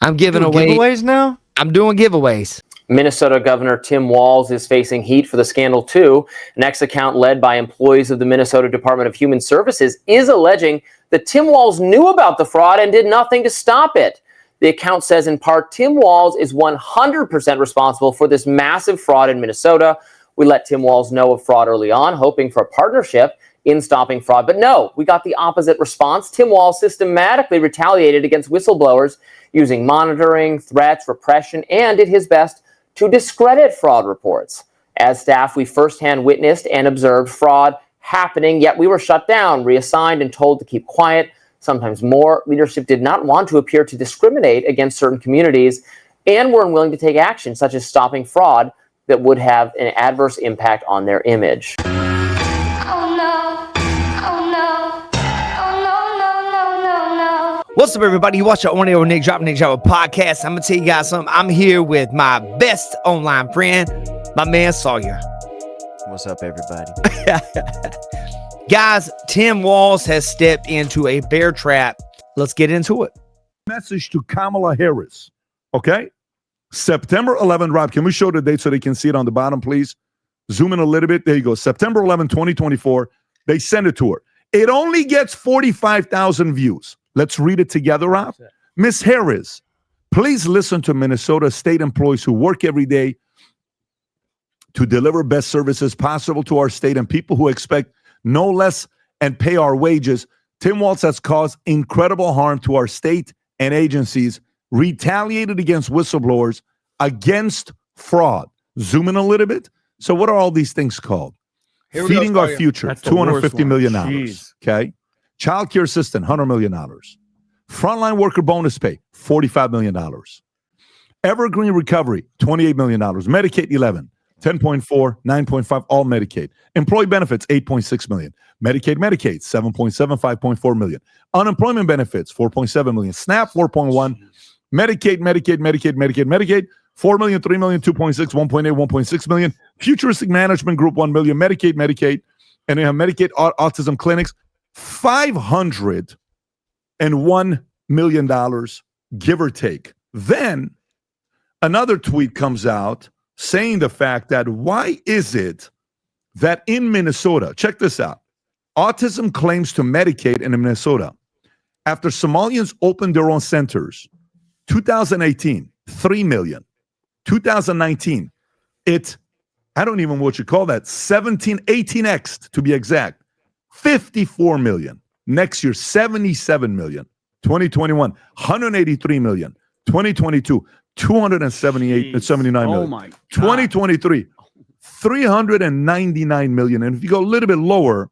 I'm giving away giveaways now. I'm doing giveaways. Minnesota Governor Tim Walz is facing heat for the scandal, too. An X account led by employees of the Minnesota Department of Human Services is alleging that Tim Walz knew about the fraud and did nothing to stop it. The account says, in part, Tim Walz is 100% responsible for this massive fraud in Minnesota. We let Tim Walz know of fraud early on, hoping for a partnership in stopping fraud. But no, we got the opposite response. Tim Walz systematically retaliated against whistleblowers using monitoring, threats, repression, and did his best to discredit fraud reports. As staff, we firsthand witnessed and observed fraud happening, yet we were shut down, reassigned, and told to keep quiet. Sometimes more. Leadership did not want to appear to discriminate against certain communities and were unwilling to take action, such as stopping fraud that would have an adverse impact on their image. What's up, everybody? You watch the Orneo Nick Drop podcast. I'm gonna tell you guys something. I'm here with my best online friend, my man Sawyer. What's up, everybody? Guys, Tim Walz has stepped into a bear trap. Let's get into it. Message to Kamala Harris. Okay, September 11th. Rob, can we show the date so they can see it on the bottom, please? Zoom in a little bit. There you go. September 11, 2024. They send it to her. It only gets 45,000 views. Let's read it together, Rob. Miss Harris, please listen to Minnesota state employees who work every day to deliver best services possible to our state and people who expect no less and pay our wages. Tim Walz has caused incredible harm to our state and agencies, retaliated against whistleblowers, against fraud. Zoom in a little bit. So what are all these things called? Feeding our future, $250 million. Okay. Child care assistant, $100 million. Frontline worker bonus pay, $45 million. Evergreen recovery, $28 million. Medicaid, 11, 10.4, 9.5, all Medicaid. Employee benefits, $8.6 million. Medicaid, 7.7, 5.4 million. Unemployment benefits, $4.7 million. SNAP, $4.1. Medicaid, $4 million, $3 million, 2.6, 1.8, 1.6 million. Futuristic Management Group, $1 million. Medicaid. And they have Medicaid autism clinics, $501 million, give or take. Then another tweet comes out saying the fact that why is it that in Minnesota, check this out, autism claims to Medicaid in Minnesota after Somalians opened their own centers, 2018, 3 million. 2019, I don't even know what you call that, 18x to be exact. 54 million. Next year, 77 million. 2021, 183 million. 2022, 79 million. Oh my God. 2023, 399 million. And if you go a little bit lower,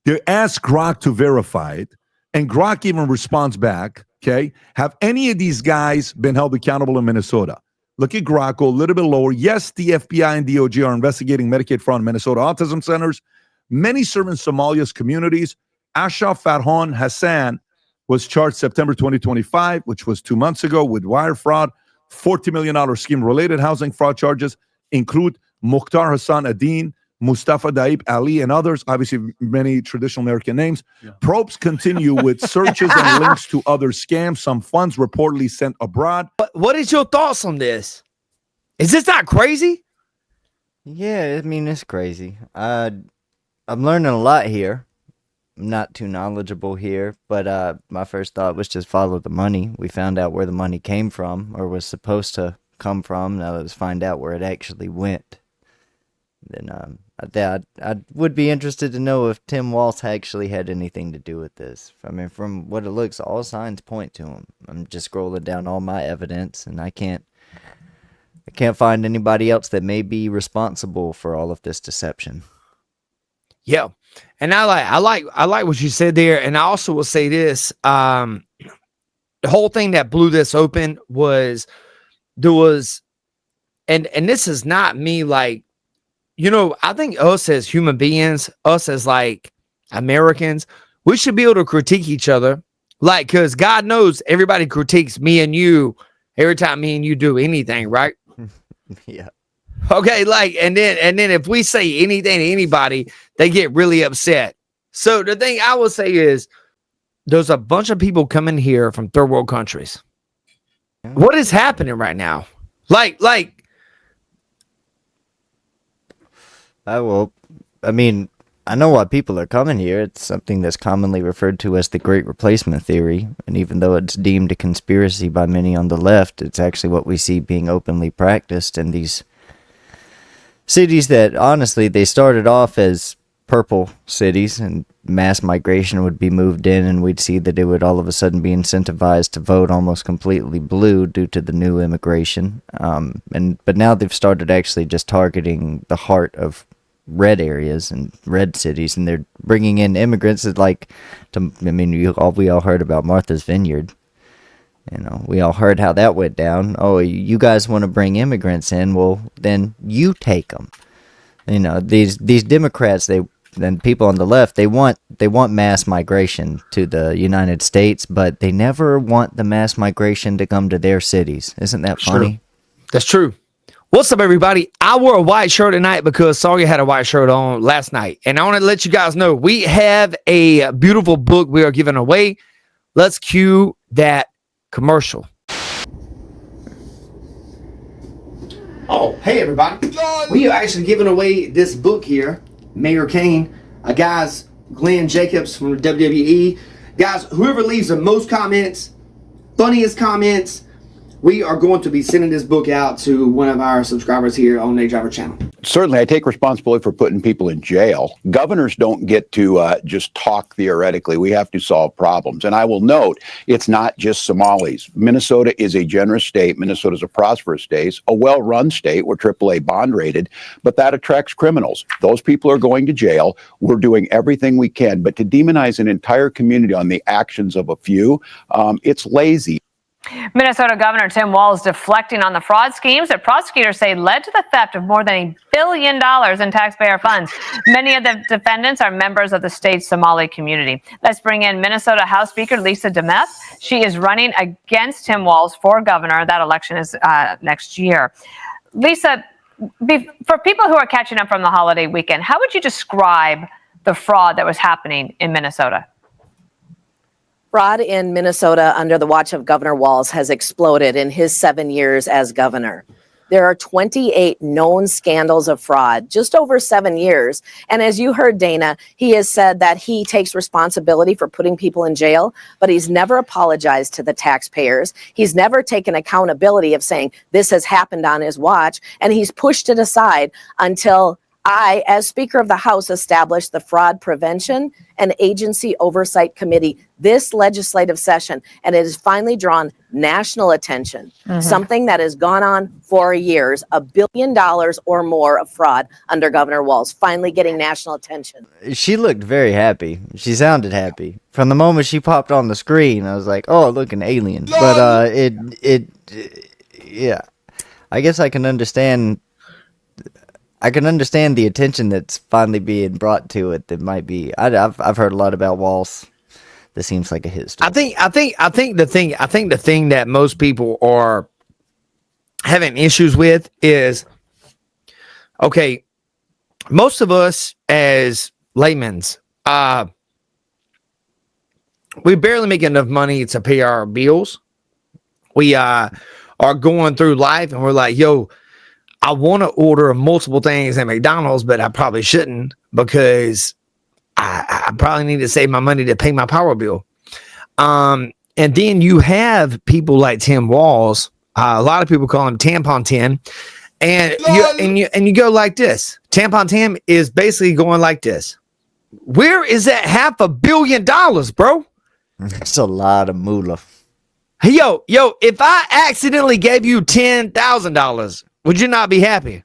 they ask Grok to verify it, and Grok even responds back, okay? Have any of these guys been held accountable in Minnesota? Look at Grok, go a little bit lower. Yes, the FBI and DOJ are investigating Medicaid fraud in Minnesota autism centers. Many serve in Somalia's communities. Ashraf Farhan Hassan was charged September 2025, which was 2 months ago, with wire fraud. $40 million scheme-related housing fraud charges include Mukhtar Hassan Adin, Mustafa Daib Ali, and others, obviously many traditional American names. Yeah. Probes continue with searches and links to other scams, some funds reportedly sent abroad. What is your thoughts on this? Is this not crazy? Yeah, I mean, it's crazy. I'm learning a lot here. I'm not too knowledgeable here, but my first thought was just follow the money. We found out where the money came from, or was supposed to come from. Now let's find out where it actually went. Then I would be interested to know if Tim Walz actually had anything to do with this. I mean, from what it looks, all signs point to him. I'm just scrolling down all my evidence, and I can't find anybody else that may be responsible for all of this deception. Yeah, and I like what you said there, and I also will say this: the whole thing that blew this open was and this is not me like. I think us as human beings, us as like Americans, we should be able to critique each other. Like, because God knows everybody critiques me and you every time me and you do anything, right? Yeah. Okay, like, and then if we say anything to anybody, they get really upset. So the thing I will say is there's a bunch of people coming here from third world countries. What is happening right now? Like, I mean, I know why people are coming here. It's something that's commonly referred to as the Great Replacement Theory. And even though it's deemed a conspiracy by many on the left, it's actually what we see being openly practiced in these cities that, honestly, they started off as purple cities, and mass migration would be moved in, and we'd see that it would all of a sudden be incentivized to vote almost completely blue due to the new immigration. But now they've started actually just targeting the heart of red areas and red cities, and they're bringing in immigrants. We all heard about Martha's Vineyard. We all heard how that went down. Oh, you guys want to bring immigrants in? Well, then you take them. These Democrats, and people on the left, they want mass migration to the United States, but they never want the mass migration to come to their cities. Isn't that funny? That's true. What's up, everybody? I wore a white shirt tonight because Sawyer had a white shirt on last night. And I want to let you guys know we have a beautiful book we are giving away. Let's cue that commercial. Oh, hey, everybody. We are actually giving away this book here, Mayor Kane. Guys, Glenn Jacobs from WWE. Guys, whoever leaves the most comments, funniest comments, we are going to be sending this book out to one of our subscribers here on Nate Driver channel. Certainly, I take responsibility for putting people in jail. Governors don't get to just talk theoretically. We have to solve problems. And I will note, it's not just Somalis. Minnesota is a generous state. Minnesota is a prosperous state, a well-run state. We're AAA bond rated, but that attracts criminals. Those people are going to jail. We're doing everything we can. But to demonize an entire community on the actions of a few, it's lazy. Minnesota Governor Tim Walz deflecting on the fraud schemes that prosecutors say led to the theft of more than $1 billion in taxpayer funds. Many of the defendants are members of the state's Somali community. Let's bring in Minnesota House Speaker Lisa DeMeth. She is running against Tim Walz for governor. That election is next year. Lisa, for people who are catching up from the holiday weekend, how would you describe the fraud that was happening in Minnesota? Fraud in Minnesota under the watch of Governor Walz has exploded in his 7 years as governor. There are 28 known scandals of fraud, just over 7 years. And as you heard, Dana, he has said that he takes responsibility for putting people in jail, but he's never apologized to the taxpayers. He's never taken accountability of saying this has happened on his watch, and he's pushed it aside until I, as Speaker of the House, established the Fraud Prevention and Agency Oversight Committee this legislative session, and it has finally drawn national attention. Something that has gone on for years, $1 billion or more of fraud under Governor Walz, finally getting national attention. She looked very happy. She sounded happy. From the moment she popped on the screen, I was like, oh, look, an alien. But yeah, I guess I can understand the attention that's finally being brought to it. That might be. I've heard a lot about Walz. This seems like a hit story. I think the thing that most people are having issues with is, okay, most of us as laymen's, we barely make enough money to pay our bills. We are going through life and we're like, yo, I want to order multiple things at McDonald's, but I probably shouldn't because I probably need to save my money to pay my power bill. And then you have people like Tim Walz. A lot of people call him Tampon Tim. And you go like this. Tampon Tim is basically going like this. Where is that $500 million, bro? That's a lot of moolah. Hey, yo, if I accidentally gave you $10,000, would you not be happy?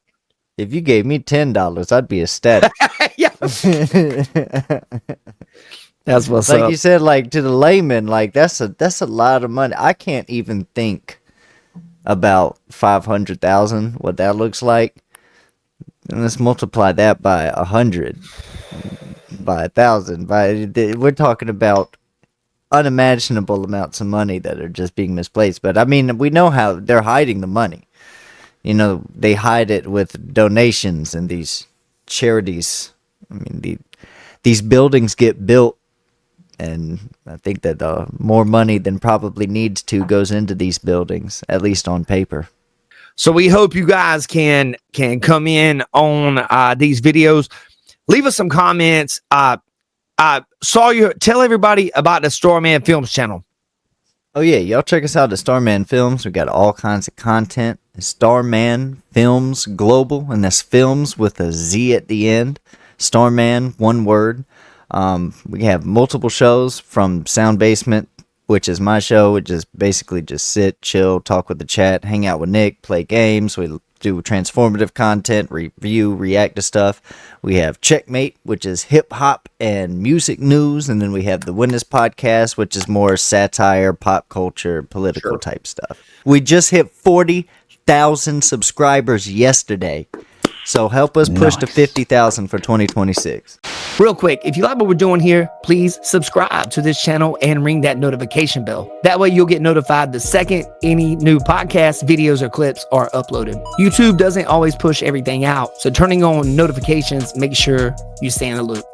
If you gave me $10, I'd be ecstatic. Yeah. That's what's like up. you said, like to the layman, like that's a lot of money. I can't even think about 500,000, what that looks like. And let's multiply that by 100, by 1,000. We're talking about unimaginable amounts of money that are just being misplaced. But I mean, we know how they're hiding the money. You know, they hide it with donations and these charities. I mean, these buildings get built And I think that more money than probably needs to goes into these buildings, at least on paper. So we hope you guys can come in on these videos. Leave us some comments. Tell everybody about the Starman Films channel. Oh yeah, y'all check us out at Starman Films. We got all kinds of content. Starman Films Global, and that's films with a Z at the end. Starman, one word. We have multiple shows from Sound Basement, which is my show, which is basically just sit, chill, talk with the chat, hang out with Nick, play games. We do transformative content, review, react to stuff. We have Checkmate, which is hip hop and music news. And then we have the Witness Podcast, which is more satire, pop culture, political type stuff. We just hit 40,000 subscribers yesterday. So help us push to 50,000 for 2026. Real quick, if you like what we're doing here, please subscribe to this channel and ring that notification bell. That way you'll get notified the second any new podcasts, videos, or clips are uploaded. YouTube doesn't always push everything out, so turning on notifications, make sure you stay in the loop.